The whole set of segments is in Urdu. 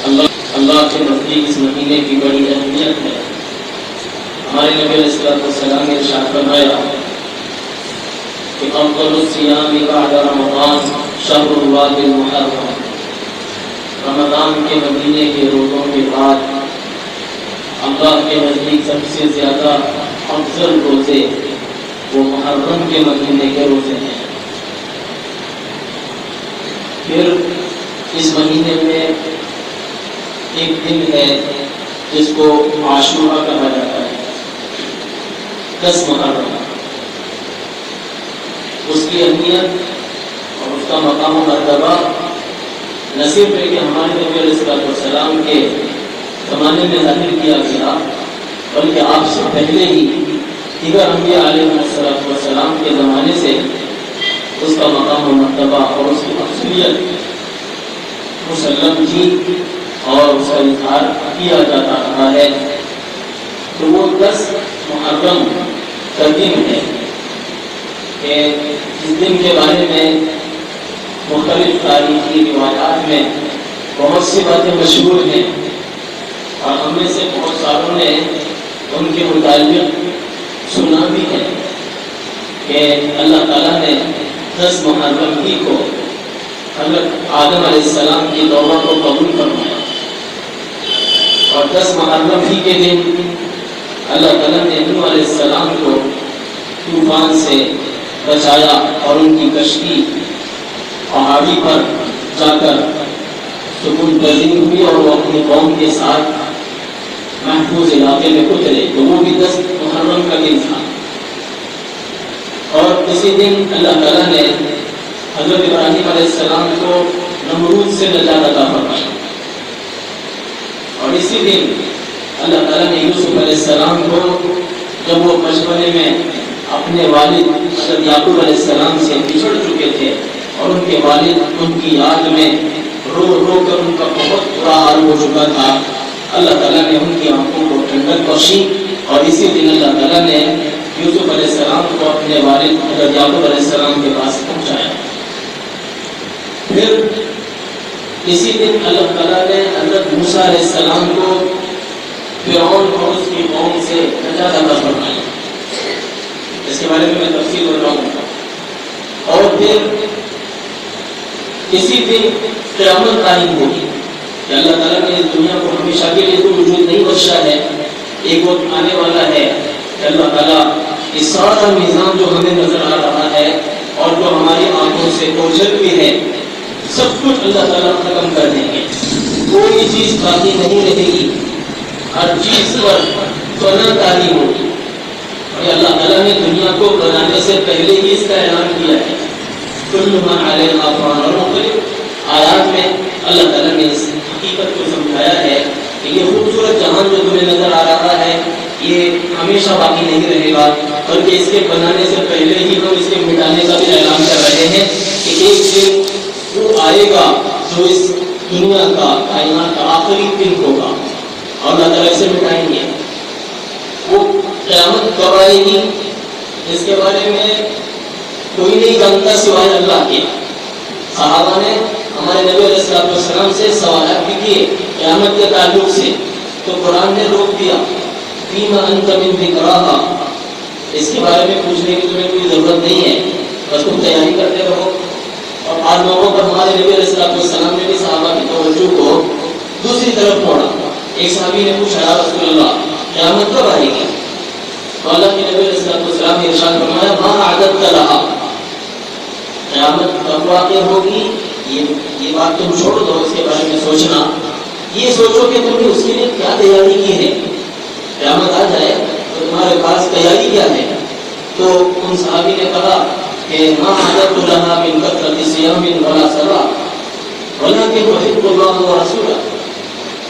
اللہ کے نزدیک اس مہینے کی بڑی اہمیت ہے۔ ہمارے نبی علیہ الصلوۃ والسلام نے ارشاد فرمایا کہ افضل الصیام بعد رمضان شهر الله المحرم، رمضان کے مہینے کے روزوں کے بعد اللہ کے نزدیک سب سے زیادہ افضل روزے وہ محرم کے مہینے کے روزے ہیں۔ پھر اس مہینے میں ایک دن ہے جس کو عاشورہ کہا جاتا ہے، 10 محرم۔ اس کی اہمیت اور اس کا مقام و مرتبہ نہ صرف ہے کہ ہمارے نبی علیہ الصلوۃ والسلام کے زمانے میں ظاہر کیا گیا، بلکہ آپ سے پہلے ہی دیگر انبیاء علیہ الصلوۃ والسلام کے زمانے سے اس کا مقام و مرتبہ اور اس کی افضلیت مسلم تھی اور اس کا اظہار کیا جاتا رہا ہے۔ تو وہ 10 محرم کا دن ہے کہ اس دن کے بارے میں مختلف تاریخی روایات میں بہت سی باتیں مشہور ہیں، اور ہم میں سے بہت ساروں نے ان کے متعلق سنا بھی ہے کہ اللہ تعالیٰ نے 10 محرم ہی کو حضرت آدم علیہ السلام کی توبہ کو قبول فرمایا، اور 10 محرم ہی کے دن اللہ تعالیٰ نے نوح علیہ السلام کو طوفان سے بچایا اور ان کی کشتی پہاڑی پر جا کر سکون پذیر ہوئی اور وہ اپنی قوم کے ساتھ محفوظ علاقے میں اترے۔ تو وہ بھی 10 محرم کا دن تھا، اور اسی دن اللہ تعالیٰ نے حضرت ابراہیم علیہ السلام کو نمرود سے نجات عطا فرمائی، اور اسی دن اللہ تعالیٰ نے یوسف علیہ السلام کو جب وہ بچپنے میں اپنے والد حضرت یعقوب علیہ السلام سے بچھڑ چکے تھے اور ان کے والد ان کی یاد میں رو رو کر ان کا بہت برا حال ہو چکا تھا، اللہ تعالیٰ نے ان کی آنکھوں کو ٹھنڈک بخشی، اور اسی دن اللہ تعالیٰ نے یوسف علیہ السلام کو اپنے والد حضرت یعقوب علیہ السلام کے پاس پہنچایا۔ پھر اسی دن اللہ تعالیٰ نے حضرت موسیٰ علیہ السلام کو فرعون اور اس کی قوم سے نجات عطا فرمائی، اس کے بارے میں تفصیل بتاؤں گا۔ اور پھر اسی دن قیامت قائم ہوگی کہ اللہ تعالیٰ نے اس دنیا کو ہمیشہ کے لیے تو وجود نہیں بخشا ہے، ایک وقت آنے والا ہے کہ اللہ تعالیٰ اس سارا نظام جو ہمیں نظر آ رہا ہے اور جو ہماری آنکھوں سے اوجھل بھی ہے، سب کچھ اللہ تعالیٰ ختم کر دیں گے، کوئی چیز باقی نہیں رہے گی، ہر چیز پر فنا کاری ہوگی۔ اور اللہ تعالیٰ نے دنیا کو بنانے سے پہلے ہی اس کا اعلان کیا ہے، کل من علیہا فان، اور مختلف آیات میں اللہ تعالیٰ نے اس حقیقت کو سمجھایا ہے کہ یہ خوبصورت جہان جو تمہیں نظر آ رہا ہے یہ ہمیشہ باقی نہیں رہے گا، بلکہ اس کے بنانے سے پہلے ہی ہم اس کے مٹانے کا بھی اعلان کر رہے ہیں کہ ایک دن وہ آئے گا جو اس دنیا کا کائنات کا آخری دن ہوگا، اور اللہ تعالیٰ اسے مٹائیں گے۔ وہ قیامت کب آئے گی اس کے بارے میں کوئی نہیں جانتا سوائے اللہ کے۔ صحابہ نے ہمارے نبی علیہ الصلوۃ والسلام سے سوالات بھی کیے قیامت کے تعلق سے، تو قرآن نے روک دیا، فیما انت من ذکراہا، اس کے بارے میں پوچھنے کی تمہیں کوئی ضرورت نہیں ہے، بس تم تیاری کرتے رہو۔ اور بعض موقعوں پر ہمارے نبی علیہ الصلوۃ والسلام نے بھی صحابہ کی توجہ کو دوسری طرف موڑا۔ ایک صحابی نے پوچھا، یا رسول اللہ قیامت کب آئے گی؟ تو اللہ کے نبی علیہ الصلوۃ والسلام نے ارشاد فرمایا، ما اعددت لہا، قیامت کب واقع ہوگی یہ بات تم چھوڑ دو، اس کے بارے میں سوچنا، یہ سوچو کہ تم نے اس کے لیے کیا تیاری کی ہے، قیامت آ جائے تو تمہارے پاس تیاری کیا ہے؟ تو ان صحابی نے کہا کہ ما اعددت لہا من کثرۃ صیام ولا صلاۃ ولکن احب اللہ ورسولہ،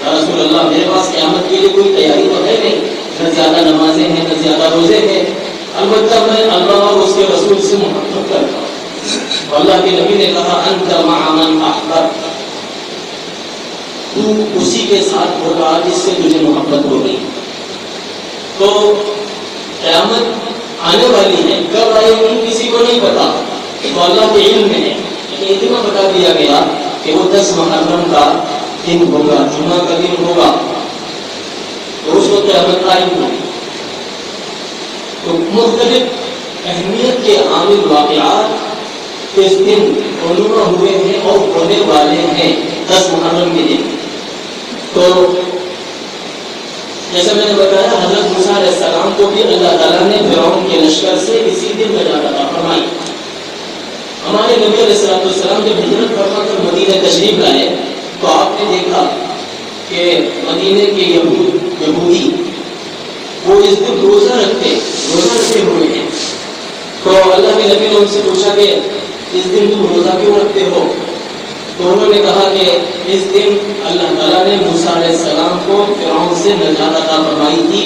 یا رسول اللہ میرے پاس قیامت کے لیے کوئی تیاری تو ہے نہیں، نہ زیادہ نمازیں ہیں نہ زیادہ روزے ہیں، البتہ میں اللہ اور اس کے رسول سے محبت کرتا ہوں۔ اللہ کے نبی نے کہا، انت مع من احببت، تو اسی کے ساتھ ہوگا جس سے تجھے محبت ہو گئی۔ تو قیامت آنے والی ہے، کب آئے گی کسی کو نہیں پتا، تو اللہ کے علم میں ہے، لیکن اتنا بتا دیا گیا کہ وہ 10 محرم کا دن ہوگا، جمعہ کا دن ہوگا، تو اس وقت قیامت قائم ہوگی۔ تو مختلف اہمیت کے عامل واقعات اس دن رونما ہوئے ہیں اور ہونے والے ہیں 10 محرم کے دن۔ تو جیسے میں نے بتایا حضرت موسیٰ علیہ السلام کو بھی اللہ تعالیٰ نے فرعون کے لشکر سے اسی دن نجات عطا فرمائی۔ ہمارے نبی علیہ السلام جب ہجرت فرما کر مدینہ تشریف لائے تو آپ نے دیکھا کہ مدینے کے یہودی وہ اس دن روزہ رکھتے ہوئے ہیں۔ تو اللہ کے نبی نے ان سے پوچھا کہ اس دن تم روزہ کیوں رکھتے ہو؟ تو انہوں نے کہا کہ اس دن اللہ تعالیٰ نے موسیٰ علیہ السلام کو فرعون سے نجات عطا فرمائی تھی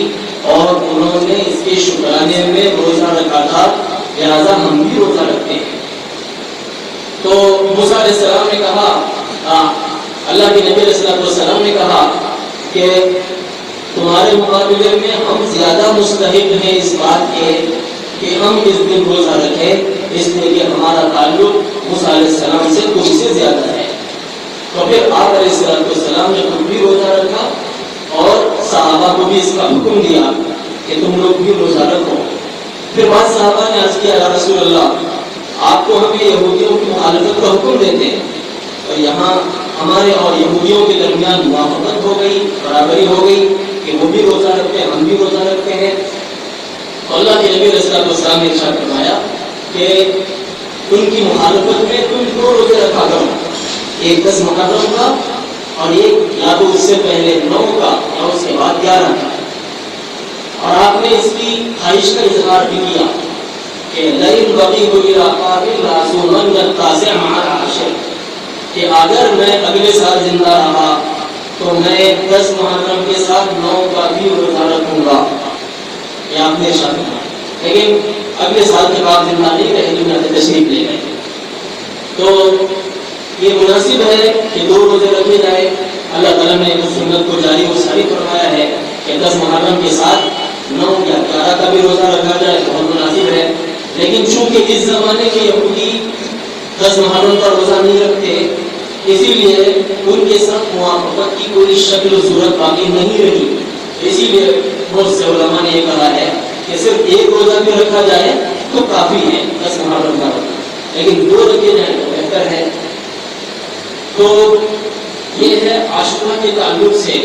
اور انہوں نے اس کے شکرانے میں روزہ رکھا تھا، لہٰذا ہم بھی روزہ رکھتے ہیں۔ تو موسیٰ علیہ السلام نے کہا، اللہ کے نبی علیہ السلام نے کہا کہ تمہارے مقابلے میں ہم زیادہ مستحق ہیں اس بات کے کہ ہم اس دن روزہ رکھیں، اس لیے کہ ہمارا تعلق موسیٰ علیہ السلام سے تم سے زیادہ ہے۔ تو پھر آپ علیہ السلام نے خود بھی روزہ رکھا اور صحابہ کو بھی اس کا حکم دیا کہ تم لوگ بھی روزہ رکھو۔ پھر بعض صحابہ نے عرض کیا، یا رسول اللہ، آپ تو ہمیں یہودیوں کی مخالفت کا حکم دیتے ہیں، اور یہاں ہمارے اور یہودیوں کے درمیان موافقت ہو گئی، برابری ہو گئی کہ وہ بھی روزہ رکھتے ہیں، ہم بھی روزہ رکھتے ہیں۔ اللہ کے نبی علیہ السلام نے ارشاد فرمایا کہ ان کی مخالفت میں تم 2 روزے رکھا کرو، ایک 10 محرم کا اور ایک یا تو اس سے پہلے 9 کا یا اس کے بعد 11 کا۔ اور آپ نے اس کی خواہش کا اظہار بھی کیا کہ لئن بقیت إلی قابل لأصومن التاسع مع العاشر، کہ اگر میں اگلے سال زندہ رہا تو میں 10 محرم کے ساتھ 9 کا بھی روزہ رکھوں گا۔ یہ آپ نے ارشاد فرمایا، لیکن اگلے سال کے بعد زندہ نہیں رہے، دنیا سے تشریف لے گئے۔ تو یہ مناسب ہے کہ 2 روزے رکھے جائے۔ اللہ تعالیٰ نے اس سنت کو جاری و ساری فرمایا ہے کہ 10 محرم کے ساتھ 9 یا 11 کا بھی روزہ رکھا جائے، بہت مناسب ہے۔ لیکن چونکہ اس زمانے کے یہودی 10 محرم کا روزہ نہیں رکھتے، اسی لیے ان کے ساتھ موافقت کی کوئی شکل و صورت باقی نہیں رہی۔ اسی لیے بہت سے علماء نے یہ کہا ہے کہ صرف ایک روزہ بھی رکھا جائے تو کافی ہے 10 محرم کا روزہ، لیکن 2 رکھے جائیں تو بہتر ہے۔ تو یہ ہے عاشورہ کے تعلق سے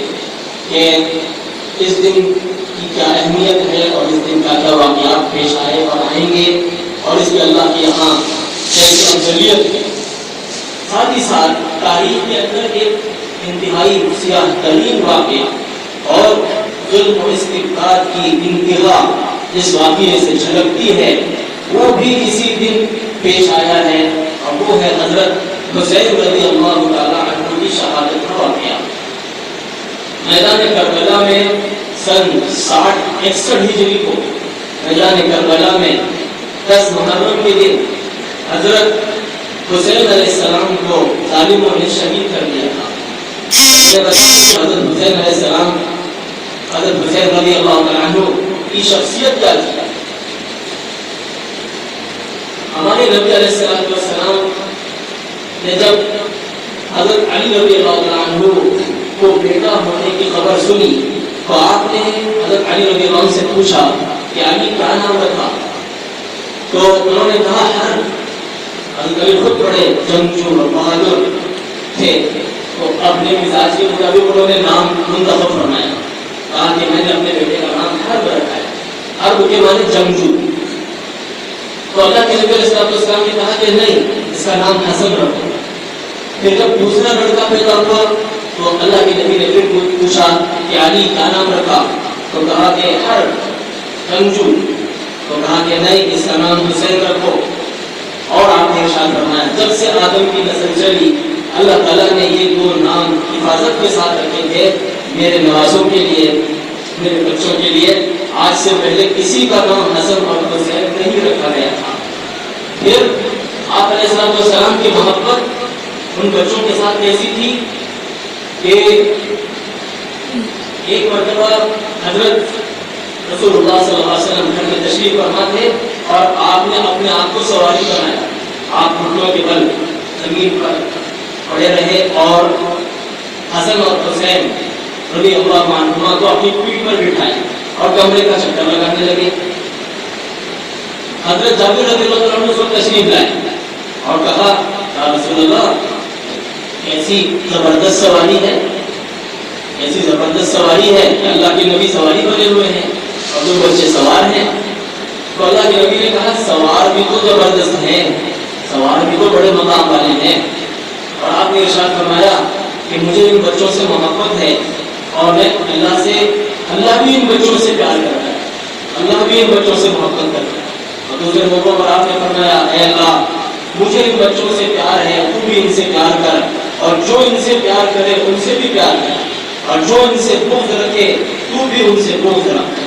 کہ اس دن کی کیا اہمیت ہے اور اس دن کا کیا واقعات پیش آئے اور آئیں گے، اور اس کے اللہ کے یہاں کیسی افضلیت ہے۔ ساتھ ہی ساتھ تاریخ کے اندر ایک انتہائی سیاہ ترین واقعہ اور ظلم و استبداد کی انتہا جس واقعے سے جھلکتی ہے وہ بھی اسی دن پیش آیا ہے، اور وہ ہے حضرت حسین رضی اللہ تعالیٰ عنہ کی شہادت کا واقعہ۔ میدان کربلا میں سن 61 ہجری کو میدان کربلا میں 10 محرم کے دن حضرت حسین علیہ السلام کو ظالموں نے شہید کر دیا تھا۔ حضرت حسین علیہ السلام، حضرت حسین رضی اللہ تعالیٰ عنہ کی شخصیت کیا تھی؟ ہمارے نبی علیہ السلام نے جب حضرت علی رضی اللہ تعالیٰ عنہ کو بیٹا ہونے کی خبر سنی تو آپ نے حضرت علی رضی اللہ عنہ سے پوچھا کہ علی کیا نام رکھا؟ تو انہوں نے کہا حرب۔ حضرت علی خود بڑے جنگجو اور بہادر تھے، تو اپنے مزاج کے مطابق انہوں نے نام منتخب فرمایا، کہا کہ میں نے اپنے بیٹے کا نام حرب رکھا ہے۔ حرب کے معنی جنگجو۔ تو اللہ کے نبی علیہ السلام نے کہا کہ نہیں، اس کا نام حسن رکھو۔ پھر جب دوسرا لڑکا پیدا ہوا تو اللہ کے نبی نے پھر پوچھا کہ علی کیا نام رکھا؟ تو کہا کہ حرب، جنگجو۔ تو کہا کہ نہیں، اس کا نام حسین رکھو۔ اور آپ نے ارشاد فرمایا جب سے آدم کی نسل چلی اللہ تعالیٰ نے یہ 2 نام حفاظت کے ساتھ رکھے تھے میرے نوازوں کے لیے، میرے بچوں کے لیے۔ آج سے پہلے کسی کا نام حسن اور حسین نہیں رکھا گیا تھا۔ پھر آپ علیہ السلام کی محبت ان بچوں کے ساتھ کیسی تھی کہ ایک مرتبہ حضرت رسول اللہ صلی اللہ علیہ وسلم گھر میں تشریف فرما تھے اور آپ نے اپنے آپ کو سواری بنایا۔ آپ گھٹنوں کے بل زمین پر پڑے رہے اور حسن اور حسین رضی اللہ عنہما کو اپنی پیٹھ پر بٹھائے اور کمرے کا چکر لگانے لگے. حضرت جابر رضی اللہ عنہ کو تشریف لائے اور کہا یا رسول اللہ ایسی زبردست سواری ہے, ایسی زبردست سواری ہے کہ اللہ کے نبی سواری بنے ہوئے ہیں اور دو بچے سوار ہیں. تو اللہ کے نبی نے کہا سوار بھی تو زبردست ہیں, سوار بھی تو بڑے مقام والے ہیں. اور آپ نے ارشاد فرمایا کہ مجھے ان بچوں سے محبت ہے اور میں اللہ بھی ان بچوں سے پیار کرتا ہے, اللہ بھی ان بچوں سے محبت کرتا ہے. اور دوسرے موقع پر آپ نے فرمایا اے اللہ مجھے ان بچوں سے پیار ہے, تو بھی ان سے پیار کر, اور جو ان سے پیار کرے ان سے بھی پیار کر, اور جو ان سے بغض رکھے تو بھی ان سے بغض رکھ.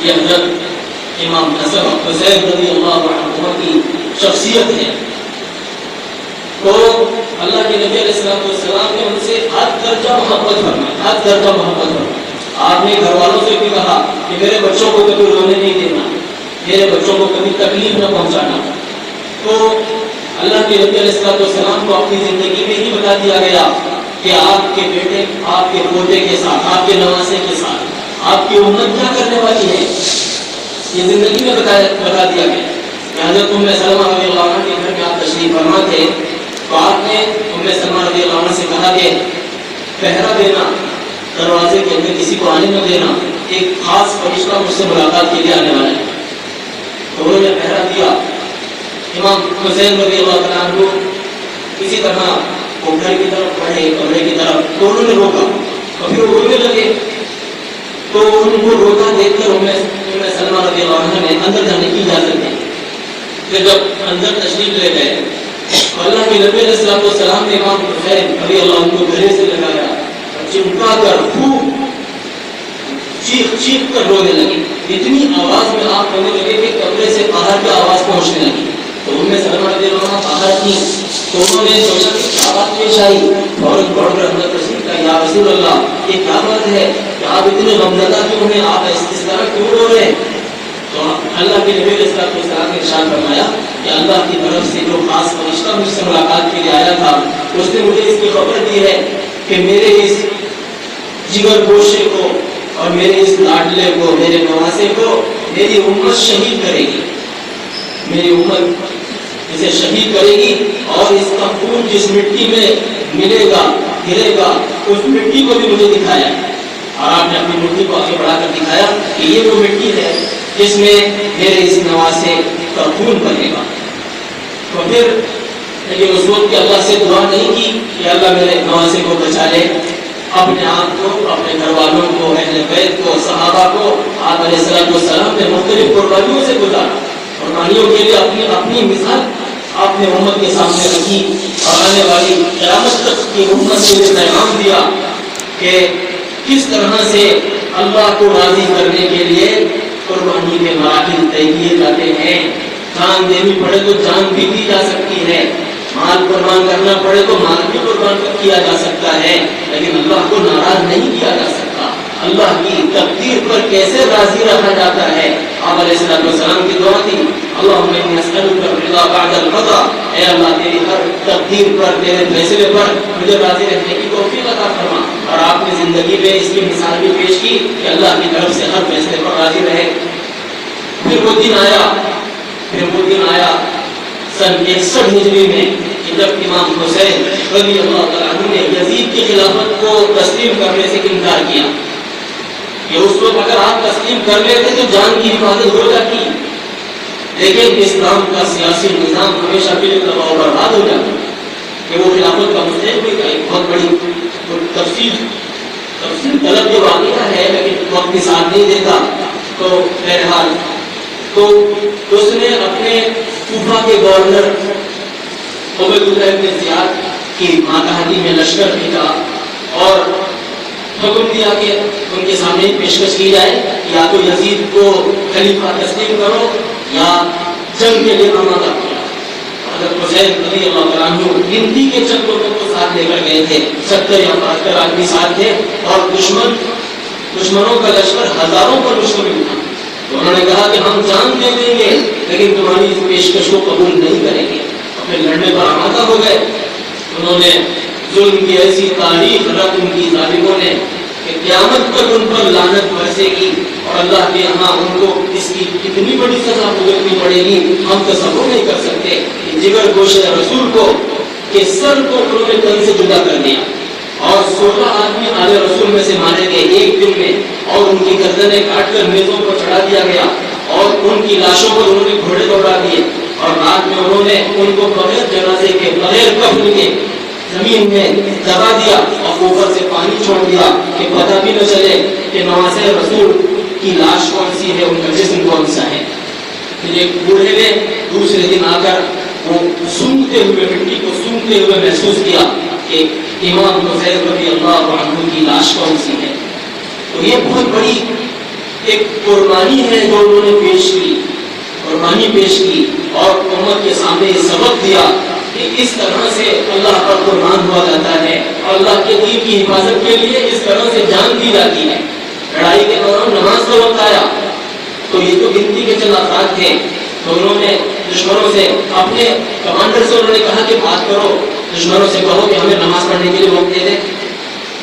یہ حضرت امام حسن اور حسین رضی اللہ عنہما کی شخصیت ہے. تو اللہ کے نبی علیہ السلام نے ان سے حد درجہ محبت فرمائی, حد درجہ محبت فرمائی. آپ نے گھر والوں سے بھی کہا کہ میرے بچوں کو کبھی رونے نہیں دینا, میرے بچوں کو کبھی تکلیف نہ پہنچانا. تو اللہ کے نبی علیہ السلام کو اپنی زندگی میں ہی بتا دیا گیا کہ آپ کے بیٹے, آپ کے پوتے کے ساتھ, آپ کے نواسے کے ساتھ آپ کی امت کیا کرنے والی ہے, یہ زندگی میں بتا دیا گیا. حضرت ام سلمہ رضی اللہ عنہ کے گھر میں آپ تشریف فرما تھے تو آپ نے ام سلمہ رضی اللہ عنہ سے کہا کہ پہرا دینا, دروازے کے اندر کسی کو آنے نہ دینا, ایک خاص فرشتہ مجھ سے ملاقات کے لیے آنے والا ہے. تو انہوں نے پہرا دیا. امام حسین رضی اللہ عنہ کسی طرح وہ گھر کی طرف پڑھے, کمرے کی طرف, تو انہوں نے روکا اور پھر وہ رونے لگے. تو ان کو روتا دیکھ کر ام سلمہ رضی اللہ عنہ نے اندر جانے کی اجازت دی. پھر جب اندر تشریف لے گئے اللہ کے نبی علیہ السلام نے امام حسین رضی اللہ عنہ کو گلے سے لگایا, چمٹا کر خوب چیخ کر رونے لگے. اتنی آواز میں آپ رونے لگے کہ کمرے سے باہر کی آواز پہنچنے لگی. تو ام سلمہ رضی اللہ عنہ باہر تھی تو انہوں نے سوچا کہ کیا بات پیش آئی, فوراً دوڑ کر اندر تشریف لائی. یا رسول اللہ یہ کیا بات ہے کہ آپ اتنے غمزدہ کیوں ہیں, آپ اس طرح کیوں رو رہے ہیں؟ تو اللہ کے نبی علیہ السلام نے ارشاد فرمایا کہ اللہ کی طرف سے جو خاص فرشتہ مجھ سے ملاقات کے لیے آیا تھا اس نے مجھے اس کی خبر دی ہے کہ میرے اس جگر گوشے کو اور میرے اس لاڈلے کو, میرے نواسے کو میری امت شہید کرے گی, میری امت اسے شہید کرے گی اور اس کا خون جس مٹی میں ملے گا گرے گا اس مٹی کو بھی مجھے دکھایا. اور آپ نے اپنی مٹی کو آگے بڑھا کر دکھایا کہ یہ وہ مٹی ہے جس میں میرے اس نواسے کا خون بنے گا. تو پھر لیکن اس وقت اللہ سے دعا نہیں کی کہ اللہ میرے نواسے کو بچا لے, اپنے آپ کو, اپنے گھر والوں کو, اہل بیت کو, صحابہ کو آپ علیہ السلام نے مختلف قربانیوں سے گزارا. قربانیوں کے لیے اپنی مثال آپ نے امت کے سامنے رکھی اور آنے والی قیامت تک کی امت کو یہ پیغام دیا کہ کس طرح سے اللہ کو راضی کرنے کے لیے قربانی کے مراحل طے کیے جاتے ہیں. جان دینی پڑے تو جان بھی دی جا سکتی ہے, مال قربان کرنا پڑے تو مال بھی قربان کیا جا سکتا ہے, لیکن اللہ کو ناراض نہیں کیا جا سکتا. اللہ کی تقدیر پر کیسے راضی رکھا جاتا ہے. آپ علیہ السلام کی دعا تھی اللہم انی اسألک الرضا بعد القضاء, اے اللہ تیری ہر تقدیر پر, تیرے فیصلے پر مجھے راضی رہنے کی توفیق عطا فرما. اور آپ نے زندگی میں اس کی مثال بھی پیش کی کہ اللہ کی طرف سے ہر فیصلے پر راضی رہے. پھر وہ دن آیا سن 61 ہجری میں جب امام حسین رضی اللہ تعالیٰ عنہ نے یزید کی خلافت کو تسلیم کرنے سے انکار کیا کہ اس وقت اگر آپ تسلیم کر لیتے تو جان کی حفاظت ہو جاتی, لیکن اسلام کا سیاسی نظام ہمیشہ کے لیے تباہ و برباد ہو جاتا کہ وہ خلافت کا مستحق بھی ایک بہت بڑی تفصیل طلب جو واقعہ ہے لیکن وقت بھی ساتھ نہیں دیتا. تو بہرحال تو اس نے اپنے کوفہ کے گورنر عبید اللہ بن زیاد کی ماتحتی میں لشکر بھیجا اور حکم دیا کہ ان کے سامنے پیشکش کی جائے یا تو یزید کو خلیفہ تسلیم کرو یا جنگ کے لیے آمادہ کرو. حضرت حسین رضی اللہ عنہ گنتی کے چند لوگوں کو ساتھ لے کر گئے تھے, 70 یا 72 آدمی ساتھ تھے اور دشمنوں کا لشکر ہزاروں پر مشتمل تھا. تو انہوں نے کہا کہ ہم جان دے دیں گے لیکن تمہاری اس پیشکش کو قبول نہیں کریں گے. اپنے لڑنے پر آمادہ ہو گئے. انہوں نے ظلم کی ایسی تاریخ رکھ ان کی ظالموں نے کہ قیامت تک ان پر لعنت برسے گی اور اللہ کے یہاں ان کو اس کی کتنی بڑی سزا بھگتنی پڑے گی ہم تصور نہیں کر سکتے. جگر گوش رسول کو کہ سر کو انہوں نے تن سے جدا کر دیا اور 16 آدمی آل رسول میں سے مارے گئے ایک دن میں اور ان کی گردنیں کاٹ کر میزوں پر چڑھا دیا گیا اور ان کی لاشوں پر انہوں نے گھوڑے دوڑا دیے اور رات میں انہوں نے ان کو بغیر جنازے کے بغیر کفن کے زمین میں دبا دیا اور اوپر سے پانی چھوڑ دیا کہ پتہ بھی نہ چلے کہ نواسہ رسول کی لاش کون سی ہے ان کا جسم کون سا ہے. پھر ایک بوڑھے نے دوسرے دن آ کر وہ سونگتے ہوئے مٹی کو سونگتے ہوئے محسوس کیا کہ امام حسین رضی اللہ عنہ کی لاش کون سی ہے. تو یہ بہت بڑی ایک قربانی ہے جو انہوں نے پیش کی, قربانی پیش کی اور امت کے سامنے یہ سبق دیا کہ اس طرح سے اللہ پر قربان ہوا جاتا ہے اور اللہ کے دین کی حفاظت کے لیے اس طرح سے جان دی جاتی ہے. لڑائی کے دوران نماز کا وقت آیا تو یہ تو گنتی کے چند افراد تھے تو انہوں نے دشمنوں سے اپنے کمانڈر سے انہوں نے کہا کہ بات کرو, دشمنوں سے کہو کہ ہمیں نماز پڑھنے کے لیے وقت دے دیں,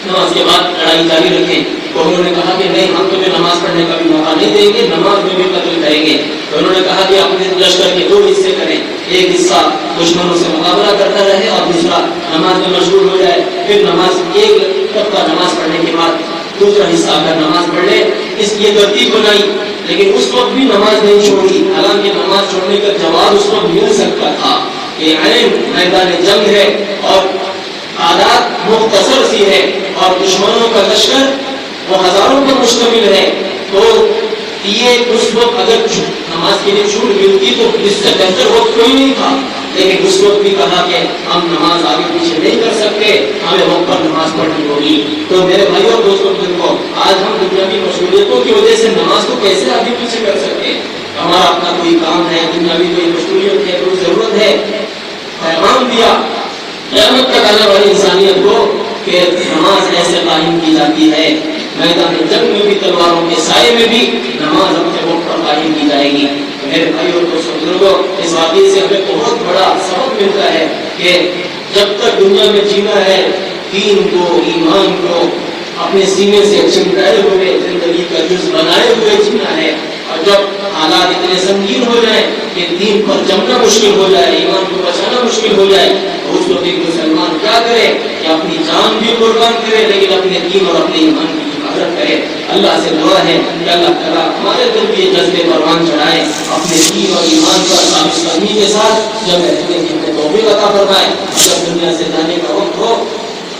نماز کے بعد لڑائی جاری رکھیں. تو انہوں نے کہا کہ نہیں ہم تمہیں نماز پڑھنے کا بھی موقع نہیں دیں گے, نماز میں بھی قتل کریں گے. تو انہوں نے کہا کہ اپنے لشکر کے 2 حصے کریں, ایک حصہ دشمنوں سے مقابلہ کرتا رہے اور دوسرا نماز میں مشغول ہو جائے. پھر نماز ایک طبقہ نماز پڑھنے کے بعد دوسرا حصہ اگر نماز پڑھ لے, اس کی ترتیب بنائی. لیکن اس وقت بھی نماز نہیں چھوڑی, حالانکہ نماز چھوڑنے کا جواب اس وقت مل سکتا تھا کہ عین میدان جنگ ہے اور تعداد مختصر سی ہے اور دشمنوں کا لشکر وہ ہزاروں پر مشتمل ہے. تو یہ اس وقت اگر نماز کے لیے چھوٹ ملتی تو اس سے بہتر وقت کوئی نہیں تھا. لیکن اس وقت بھی کہا کہ ہم نماز آگے پیچھے نہیں کر سکتے, ہمیں وقت پر نماز پڑھنی ہوگی. تو میرے بھائیوں اور دوستوں کو آج ہم دنیاوی مشغولیتوں کی وجہ سے نماز کو کیسے آگے پیچھے کر سکتے ہیں. ہمارا اپنا کوئی کام ہے, دنیاوی کوئی مشغولیت ہے, کوئی ضرورت ہے. پیغام دیا قیامت تک آنے والی انسانیت کو کہ نماز ایسے قائم کی جاتی ہے, میدان جنگ میں بھی تلواروں کے سائے میں بھی نماز اپنے وقت پر قائم کی جائے گی. میرے بھائیوں کو بزرگوں, اس واقعے سے ہمیں بہت بڑا سبق ملتا ہے کہ جب تک دنیا میں جینا ہے دین کو, ایمان کو اپنے سینے سے چمٹائے ہوئے زندگی کا جز بنائے ہوئے جینا ہے. اور جب حالات اتنے سنگین ہو جائیں کہ دین پر جمنا مشکل ہو جائے, ایمان کو بچانا مشکل ہو جائے, تو اس وقت ایک مسلمان کیا کرے کہ اپنی جان بھی قربان کرے لیکن اپنے دین اور اپنے ایمان کی حفاظت کرے. اللہ سے دعا ہے کہ اللہ تعالیٰ ہمارے دل کے جذبے پروان چڑھائے, اپنے دین اور ایمان پر ثابت قدمی کے ساتھ جب رہنے کی ہمیں توفیق عطا فرمائے. جب دنیا سے جانے کا وقت ہو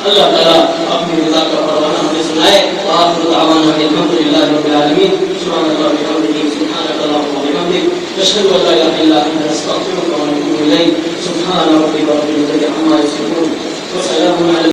اللہ تعالیٰ اپنی رضا کا پروانہ ہمیں سنائے. وآخر دعوانا الحمدللہ رب العالمین. سبحان اللہ وبحمدہ, سبحانک اللہم وبحمدک, اشہد ان لا الہ الا انت, استغفرک ونتوب الیک. سبحان ربک رب العزۃ عما یصفون وسلام علی